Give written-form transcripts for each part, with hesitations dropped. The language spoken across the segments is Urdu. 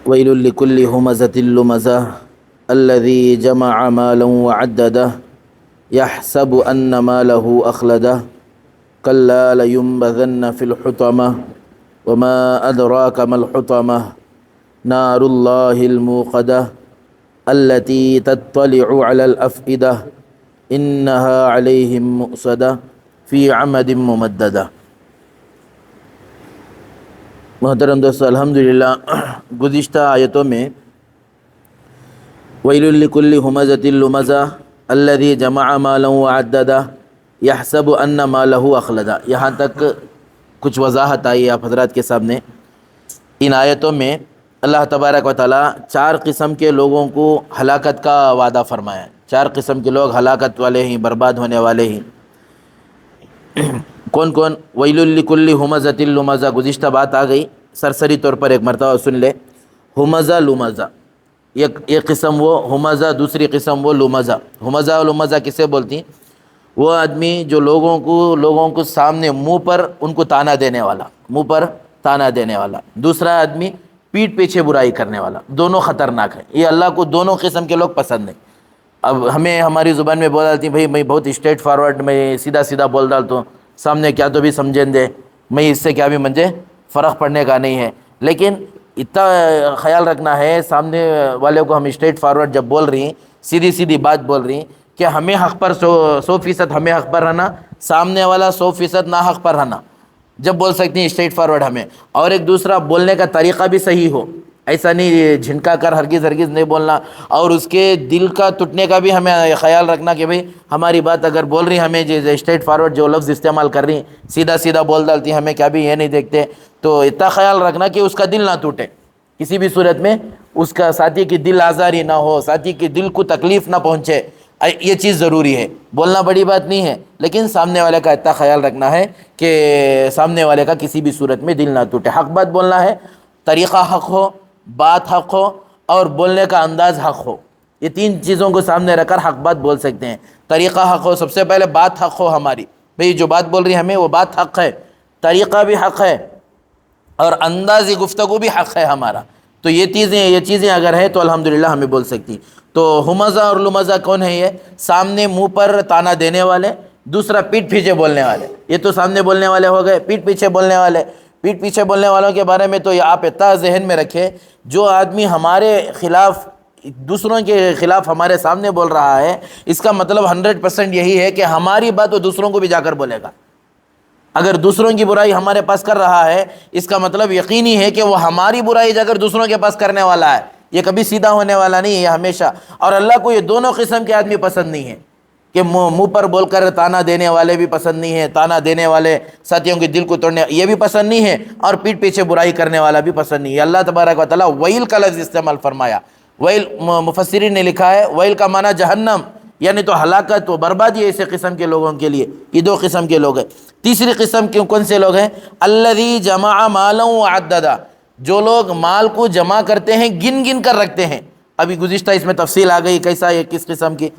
ويل لكل همزة لمزة الذي جمع مالا وعدده يحسب أن ماله أخلده كلا لينبذن في الحطمة وما أدراك ما الحطمة نار الله الموقدة التي تطلع على الأفئدة إنها عليهم مؤصدة في عمد ممددة۔ محترم دوستو، الحمدللہ گزشتہ آیتوں میں وَيْلٌ لِكُلِّ هُمَزَةٍ لُمَزَةٍ الَّذِي جَمَعَ مَالًا وَعَدَّدَهُ يَحْسَبُ أَنَّ مَالَهُ أَخْلَدَهُ۔ یہاں تک کچھ وضاحت آئی آپ حضرات کے سامنے۔ ان آیتوں میں اللہ تبارک و تعالیٰ چار قسم کے لوگوں کو ہلاکت کا وعدہ فرمایا۔ چار قسم کے لوگ ہلاکت والے ہیں، برباد ہونے والے ہیں۔ کون کون؟ ویل لکل ہمزۃ لمزہ، گزشتہ بات آ گئی، سرسری طور پر ایک مرتبہ سن لے۔ ہمزہ لمزہ، ایک قسم وہ ہمزہ، دوسری قسم وہ لمزہ۔ ہمزہ و لمزہ کسے بولتی ہیں؟ وہ آدمی جو لوگوں کو سامنے منہ پر ان کو تانا دینے والا، منہ پر تانا دینے والا۔ دوسرا آدمی پیٹھ پیچھے برائی کرنے والا۔ دونوں خطرناک ہیں، یہ اللہ کو دونوں قسم کے لوگ پسند نہیں۔ اب ہمیں ہماری زبان میں بول ڈالتی ہیں بھائی میں بہت اسٹریٹ فارورڈ، میں سیدھا سیدھا بول ڈالتا ہوں، سامنے کیا تو بھی سمجھیں دے، میں اس سے کیا بھی مجھے فرق پڑنے کا نہیں ہے۔ لیکن اتنا خیال رکھنا ہے، سامنے والے کو ہم اسٹریٹ فارورڈ جب بول رہی ہیں، سیدھی سیدھی بات بول رہی ہیں، کہ ہمیں حق پر 100% ہمیں حق پر رہنا، سامنے والا 100% نا حق پر رہنا، جب بول سکتی ہیں اسٹریٹ فارورڈ ہمیں۔ اور ایک دوسرا بولنے کا طریقہ بھی صحیح ہو، ایسا نہیں جھنکا کر ہرگز نہیں بولنا، اور اس کے دل کا ٹوٹنے کا بھی ہمیں خیال رکھنا کہ بھئی ہماری بات اگر بول رہی ہمیں اسٹریٹ فارورڈ جو لفظ استعمال کر رہی ہیں، سیدھا سیدھا بول ڈالتی ہیں، ہمیں کیا بھی یہ نہیں دیکھتے، تو اتنا خیال رکھنا کہ اس کا دل نہ ٹوٹے، کسی بھی صورت میں اس کا ساتھی کی دل آزاری نہ ہو، ساتھی کے دل کو تکلیف نہ پہنچے، یہ چیز ضروری ہے۔ بولنا بڑی بات نہیں ہے، لیکن سامنے والے کا اتنا خیال رکھنا ہے کہ سامنے والے کا کسی بھی صورت میں دل نہ ٹوٹے۔ حق بات بولنا ہے، طریقہ حق ہو، بات حق ہو، اور بولنے کا انداز حق ہو۔ یہ تین چیزوں کو سامنے رکھ کر حق بات بول سکتے ہیں۔ طریقہ حق ہو، سب سے پہلے بات حق ہو ہماری، بھئی جو بات بول رہی ہمیں وہ بات حق ہے، طریقہ بھی حق ہے، اور انداز گفتگو بھی حق ہے ہمارا۔ تو یہ چیزیں اگر ہے تو الحمدللہ ہمیں بول سکتی۔ تو ہمزہ اور لمزہ کون ہے؟ یہ سامنے منہ پر تانا دینے والے، دوسرا پیٹھ پیچھے بولنے والے۔ یہ تو سامنے بولنے والے ہو گئے، پیٹھ پیچھے بولنے والے۔ پیٹھ پیچھے بولنے والوں کے بارے میں تو یہ آپ اتنا ذہن میں رکھیں، جو آدمی ہمارے خلاف، دوسروں کے خلاف ہمارے سامنے بول رہا ہے، اس کا مطلب 100% یہی ہے کہ ہماری بات وہ دوسروں کو بھی جا کر بولے گا۔ اگر دوسروں کی برائی ہمارے پاس کر رہا ہے، اس کا مطلب یقینی ہے کہ وہ ہماری برائی جا کر دوسروں کے پاس کرنے والا ہے۔ یہ کبھی سیدھا ہونے والا نہیں ہے، یہ ہمیشہ۔ اور اللہ کو یہ دونوں قسم کے آدمی پسند نہیں ہیں، کہ منہ پر بول کر تانا دینے والے بھی پسند نہیں ہیں، تانا دینے والے ساتھیوں کے دل کو توڑنے یہ بھی پسند نہیں ہے، اور پیٹھ پیچھے برائی کرنے والا بھی پسند نہیں ہے۔ اللہ تبارک و تعالیٰ ویل کا لفظ استعمال فرمایا۔ ویل، مفسرین نے لکھا ہے ویل کا معنی جہنم، یعنی تو ہلاکت و بربادی ہے ایسے قسم کے لوگوں کے لیے۔ یہ دو قسم کے لوگ ہیں۔ تیسری قسم کے کون سے لوگ ہیں؟ الذی جمع مالا وعددہ، جو لوگ مال کو جمع کرتے ہیں، گن گن کر رکھتے ہیں۔ ابھی گزشتہ اس میں تفصیل آ گئی کیسا ہے، کس قسم کی۔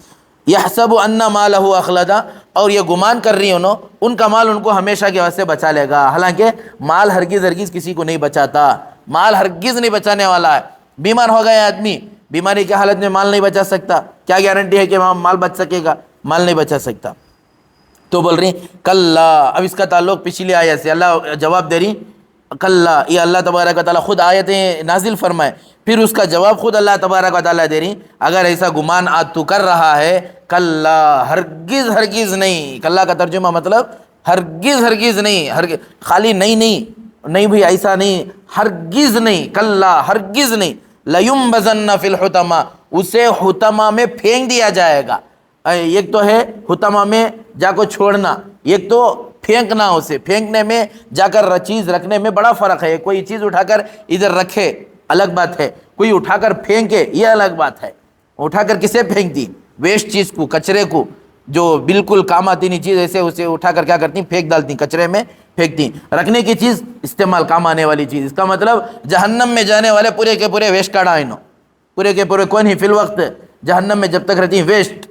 یحسب ان مالہ اخلدہ، اور یہ گمان کر رہی ہیں ان کا مال ان کو ہمیشہ کے واسطے بچا لے گا، حالانکہ مال ہرگز کسی کو نہیں بچاتا، مال ہرگز نہیں بچانے والا ہے۔ بیمار ہو گیا آدمی، بیماری کی حالت میں مال نہیں بچا سکتا، کیا گارنٹی ہے کہ مال بچ سکے گا؟ مال نہیں بچا سکتا۔ تو بول رہی کلا، اب اس کا تعلق پچھلی آیت سے، اللہ جواب دے رہی کلا، یہ اللہ تبارک و تعالیٰ خود آیتیں نازل فرمائے، پھر اس کا جواب خود اللہ تبارک و تعالیٰ دے رہی، اگر ایسا گمان آج تو کر رہا ہے، کلا، ہرگز نہیں۔ کلا کا ترجمہ مطلب ہرگز نہیں، خالی نہیں بھی، ایسا نہیں، ہرگز نہیں، کلا ہرگز نہیں، لَيُنبَذَنَّ فِي الْحُطَمَةِ، اسے حطمہ میں پھینک دیا جائے گا۔ ایک تو ہے حطمہ میں جا کو چھوڑنا، ایک تو پھینکنا، اسے پھینکنے میں جا کر چیز رکھنے میں بڑا فرق ہے۔ کوئی چیز اٹھا کر ادھر رکھے الگ بات ہے، کوئی اٹھا کر پھینکے یہ الگ بات ہے۔ اٹھا کر کسے پھینکتی؟ ویسٹ چیز کو، کچرے کو، جو بالکل کام آتی نہیں چیز، ایسے اسے اٹھا کر کیا کرتی؟ پھینک ڈالتی، کچرے میں پھینکتی۔ رکھنے کی چیز استعمال کام آنے والی چیز، اس کا مطلب جہنم میں جانے والے پورے کے پورے ویسٹ کاڑا، پورے کے پورے کون ہی فی الوقت جہنم میں جب تک رہتی ہیں ویسٹ،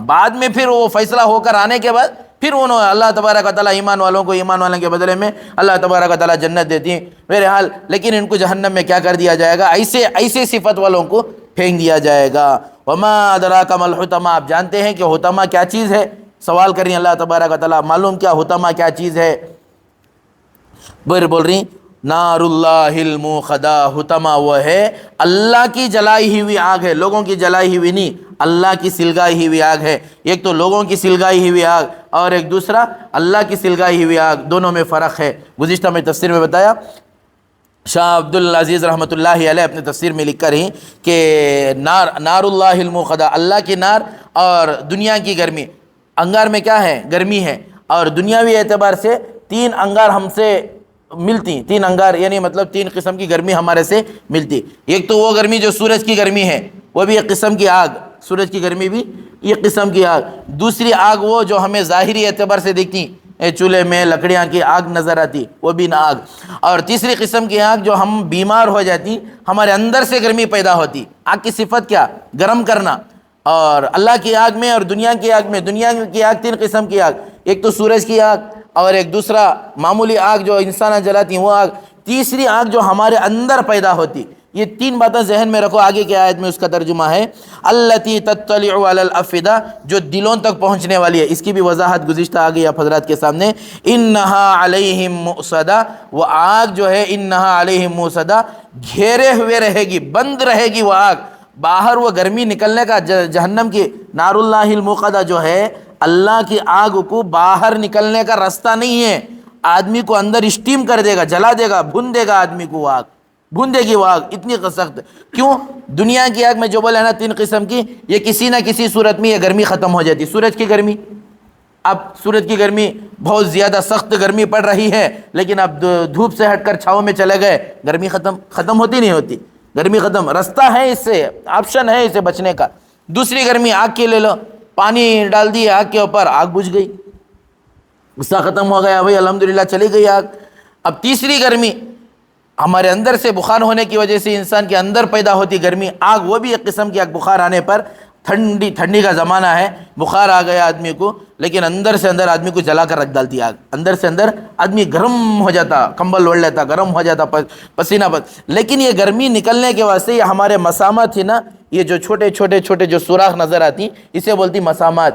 بعد میں پھر وہ فیصلہ ہو کر آنے کے بعد پھر انہوں اللہ تبارک و تعالیٰ ایمان والوں کو ایمان والوں کے بدلے میں اللہ تبارک و تعالیٰ جنت دیتی ہیں بہرحال، لیکن ان کو جہنم میں کیا کر دیا جائے گا؟ ایسے صفت والوں کو پھینک دیا جائے گا۔ وما ادراک ما الحطمہ، آپ جانتے ہیں کہ حطمہ کیا چیز ہے؟ سوال کر رہی ہیں اللہ تبارک و تعالیٰ، معلوم کیا حطمہ کیا چیز ہے؟ بول رہی نار اللہ الموقدہ، حطمہ وہ ہے اللہ کی جلائی ہوئی آگ ہے، لوگوں کی جلائی ہوئی نہیں، اللہ کی سلگائی ہوئی آگ ہے۔ ایک تو لوگوں کی سلگائی ہوئی آگ اور ایک دوسرا اللہ کی سلگائی ہوئی آگ، دونوں میں فرق ہے۔ گزشتہ میں تفسیر میں بتایا، شاہ عبد العزیز رحمۃ اللہ علیہ اپنے تفسیر میں لکھ کر ہیں کہ نار اللہ الموقدہ، اللہ کی نار اور دنیا کی گرمی۔ انگار میں کیا ہے؟ گرمی ہے، اور دنیاوی اعتبار سے 3 انگار ہم سے ملتی، 3 انگار یعنی مطلب 3 قسم کی گرمی ہمارے سے ملتی۔ ایک تو وہ گرمی جو سورج کی گرمی ہے، وہ بھی ایک قسم کی آگ، سورج کی گرمی بھی ایک قسم کی آگ۔ دوسری آگ وہ جو ہمیں ظاہری اعتبار سے دیکھتی، چولہے میں لکڑیاں کی آگ نظر آتی، وہ بھی نہ آگ۔ اور تیسری قسم کی آگ جو ہم بیمار ہو جاتی، ہمارے اندر سے گرمی پیدا ہوتی۔ آگ کی صفت کیا؟ گرم کرنا۔ اور اللہ کی آگ میں اور دنیا کی آگ میں، دنیا کی آگ 3 قسم کی آگ، ایک تو سورج کی آگ اور ایک دوسرا معمولی آگ جو انسان جلاتی ہیں وہ آگ، تیسری آگ جو ہمارے اندر پیدا ہوتی۔ یہ 3 باتیں ذہن میں رکھو۔ آگے کی آیت میں اس کا ترجمہ ہے التی تطلع علی الافئدہ، جو دلوں تک پہنچنے والی ہے۔ اس کی بھی وضاحت گزشتہ آ گئی آپ حضرات کے سامنے۔ انہا علیہم مؤصدہ، وہ آگ جو ہے انہا علیہم مؤصدہ، گھیرے ہوئے رہے گی، بند رہے گی وہ آگ۔ باہر وہ گرمی نکلنے کا، جہنم کی نار اللہ الموقدہ جو ہے، اللہ کی آگ کو باہر نکلنے کا راستہ نہیں ہے۔ آدمی کو اندر اسٹیم کر دے گا، جلا دے گا، بھون دے گا آدمی کو وہ آگ، بھون دے گی وہ آگ، اتنی سخت۔ کیوں؟ دنیا کی آگ میں جو بولے نا 3 قسم کی، یہ کسی نہ کسی صورت میں یہ گرمی ختم ہو جاتی۔ سورج کی گرمی، اب سورج کی گرمی بہت زیادہ سخت گرمی پڑ رہی ہے، لیکن اب دھوپ سے ہٹ کر چھاؤں میں چلے گئے، گرمی ختم ہوتی نہیں ہوتی، گرمی ختم۔ راستہ ہے اس سے، آپشن ہے اسے بچنے کا۔ دوسری گرمی آگ کی لے لو، پانی ڈال دی آگ کے اوپر، آگ بجھ گئی، غصہ ختم ہو گیا بھائی، الحمدللہ چلی گئی آگ۔ اب تیسری گرمی ہمارے اندر سے بخار ہونے کی وجہ سے انسان کے اندر پیدا ہوتی گرمی، آگ، وہ بھی ایک قسم کی آگ۔ بخار آنے پر، ٹھنڈی کا زمانہ ہے، بخار آ گیا آدمی کو، لیکن اندر سے اندر آدمی کو جلا کر رکھ ڈالتی آگ، اندر سے اندر آدمی گرم ہو جاتا، کمبل اوڑھ لیتا، گرم ہو جاتا، پسینہ لیکن یہ گرمی نکلنے کے واسطے یہ ہمارے مسامات تھی نا، یہ جو چھوٹے جو سوراخ نظر آتی، اسے بولتی مسامات،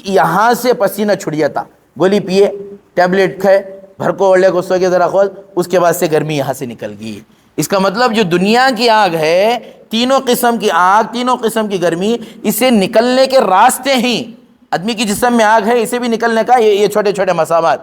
یہاں سے پسینہ چھٹ جاتا۔ گولی پیے، ٹیبلٹ کھائے، بھر کو اوڑھے کو سو کے ذرا خود، اس کے بعد سے گرمی یہاں سے نکل گئی۔ اس کا مطلب جو دنیا کی آگ ہے، 3 قسم کی آگ، 3 قسم کی گرمی، اسے نکلنے کے راستے ہی، آدمی کی جسم میں آگ ہے، اسے بھی نکلنے کا یہ چھوٹے مسامات۔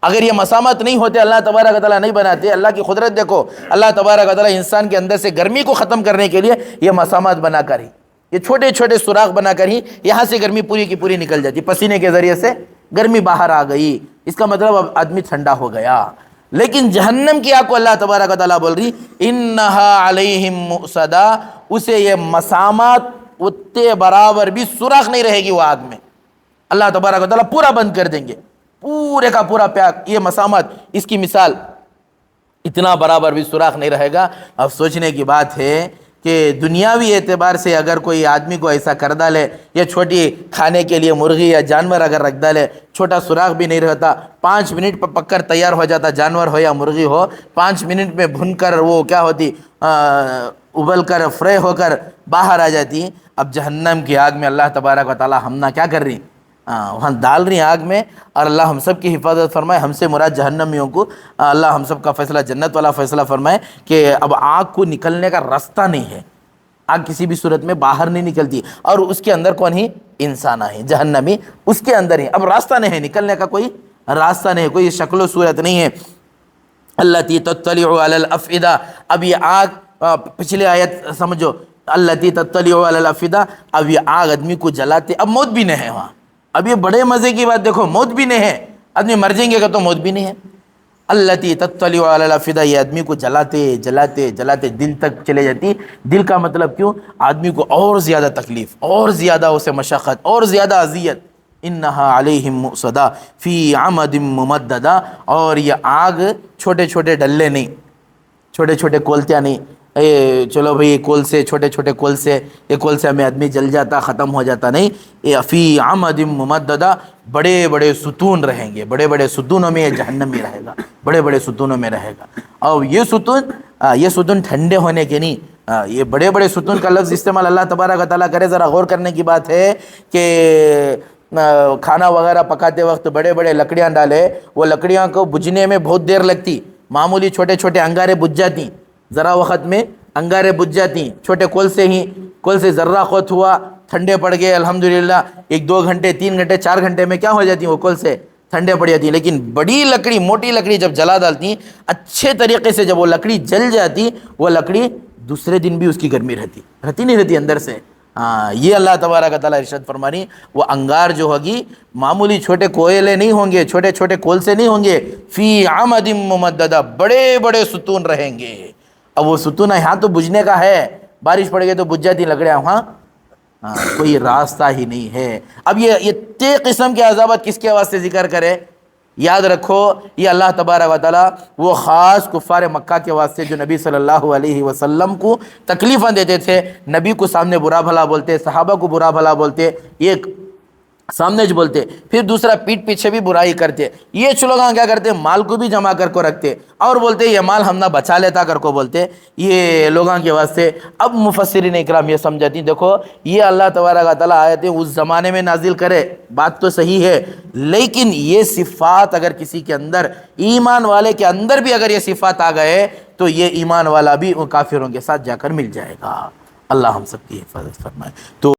اگر یہ مسامات نہیں ہوتے، اللہ تبارک و تعالیٰ نہیں بناتے، اللہ کی قدرت دیکھو، اللہ تبارک و تعالیٰ انسان کے اندر سے گرمی کو ختم کرنے کے لیے یہ مسامات بنا کر ہی، یہ چھوٹے سوراخ بنا کر ہی یہاں سے گرمی پوری کی پوری نکل جاتی، پسینے کے ذریعے سے گرمی باہر آ گئی۔ اس کا مطلب اب آدمی ٹھنڈا ہو گیا۔ لیکن جہنم کی آگ کو اللہ تبارک و تعالیٰ بول رہی انہا علیہم مؤصدہ، اسے یہ مسامات اتنے برابر بھی سوراخ نہیں رہے گی وہ آگ میں، اللہ تبارک و تعالیٰ پورا بند کر دیں گے، پورے کا پورا پیاک، یہ مسامات، اس کی مثال، اتنا برابر بھی سوراخ نہیں رہے گا۔ اب سوچنے کی بات ہے کہ دنیاوی اعتبار سے اگر کوئی آدمی کو ایسا کر ڈالے، یا چھوٹی کھانے کے لیے مرغی یا جانور اگر رکھ ڈالے، چھوٹا سوراخ بھی نہیں رہتا، 5 منٹ پر پک کر تیار ہو جاتا، جانور ہو یا مرغی ہو، 5 منٹ میں بھن کر وہ کیا ہوتی، ابل کر فرائی ہو کر باہر آ جاتی۔ اب جہنم کی آگ میں اللہ تبارک و تعالیٰ ہم نہ کیا کر رہی، وہاں ڈال رہی ہیں آگ میں، اور اللہ ہم سب کی حفاظت فرمائے، ہم سے مراد جہنمیوں کو اللہ ہم سب کا فیصلہ جنت والا فیصلہ فرمائے کہ اب آگ کو نکلنے کا راستہ نہیں ہے، آگ کسی بھی صورت میں باہر نہیں نکلتی، اور اس کے اندر کون ہی؟ انسان ہے، جہنمی اس کے اندر ہی، اب راستہ نہیں ہے نکلنے کا، کوئی راستہ نہیں ہے، کوئی شکل و صورت نہیں ہے۔ التی تطلع علی الافئدہ، اب یہ آگ، پچھلے آیت سمجھو، التی تطلع علی الافئدہ، اب یہ آگ آدمی کو جلاتے، اب موت بھی نہیں ہے وہاں۔ اب یہ بڑے مزے کی بات دیکھو، موت بھی نہیں ہے، آدمی مر جائیں گے کہ تو موت بھی نہیں ہے۔ التی تطلع علی الافئدہ، یہ آدمی کو جلاتے دل تک چلے جاتی۔ دل کا مطلب کیوں؟ آدمی کو اور زیادہ تکلیف، اور زیادہ اسے مشقت، اور زیادہ اذیت۔ انہا علیہم مؤصدہ فی عمد ممددہ، اور یہ آگ چھوٹے ڈلے نہیں، چھوٹے چھوٹے کولتیاں نہیں، چلو بھئی کول سے، چھوٹے چھوٹے کول سے، یہ کول سے ہمیں آدمی جل جاتا، ختم ہو جاتا، نہیں، یہ فی عمد ممددہ، بڑے بڑے ستون رہیں گے، بڑے بڑے ستونوں میں یہ جہنم میں رہے گا، بڑے بڑے ستونوں میں رہے گا۔ اور یہ ستون ٹھنڈے ہونے کے نہیں، یہ بڑے بڑے ستون کا لفظ استعمال اللہ تبارک و تعالیٰ کرے، ذرا غور کرنے کی بات ہے کہ کھانا وغیرہ پکاتے وقت بڑے بڑے لکڑیاں ڈالے، وہ لکڑیاں کو بجھنے میں بہت دیر لگتی، معمولی چھوٹے چھوٹے انگارے بجھ جاتی، ذرا وقت میں انگارے بجھ جاتی، چھوٹے کول سے ہی، کول سے ذرہ خود ہوا، ٹھنڈے پڑ گئے الحمدللہ، 1 2 گھنٹے 3 گھنٹے 4 گھنٹے میں کیا ہو جاتی وہ کول سے ٹھنڈے پڑ جاتی ہیں۔ لیکن بڑی لکڑی، موٹی لکڑی جب جلا ڈالتی، اچھے طریقے سے جب وہ لکڑی جل جاتی، وہ لکڑی دوسرے دن بھی اس کی گرمی رہتی نہیں رہتی اندر سے۔ یہ اللہ تبارک و تعالیٰ ارشاد فرمانی، وہ انگار جو ہوگی معمولی چھوٹے کوئلے نہیں ہوں گے، چھوٹے چھوٹے کول سے نہیں ہوں گے، فی عمد ممددہ، بڑے بڑے ستون رہیں گے۔ اب وہ ستون یہاں تو بجھنے کا ہے، بارش پڑ گئی تو بجھ جاتی لکڑیاں، کوئی راستہ ہی نہیں ہے۔ اب یہ تے قسم کے عذابت کس کے واسطے ذکر کرے؟ یاد رکھو، یہ اللہ تبارک و تعالیٰ وہ خاص کفار مکہ کے واسطے جو نبی صلی اللہ علیہ وسلم کو تکلیفیں دیتے تھے، نبی کو سامنے برا بھلا بولتے، صحابہ کو برا بھلا بولتے، ایک سامنے جو بولتے، پھر دوسرا پیٹھ پیچھے بھی برائی کرتے، یہ لوگ کیا کرتے، مال کو بھی جمع کر کو رکھتے اور بولتے یہ مال ہم نہ بچا لیتا کر کو بولتے، یہ لوگوں کے واسطے۔ اب مفسرین اکرام یہ سمجھاتی ہیں، دیکھو یہ اللہ تبارک و تعالیٰ آیتیں اس زمانے میں نازل کرے، بات تو صحیح ہے، لیکن یہ صفات اگر کسی کے اندر، ایمان والے کے اندر بھی اگر یہ صفات آ گئے تو یہ ایمان والا بھی ان کافروں کے ساتھ جا کر مل جائے گا۔ اللہ ہم سب کی حفاظت فرمائے۔ تو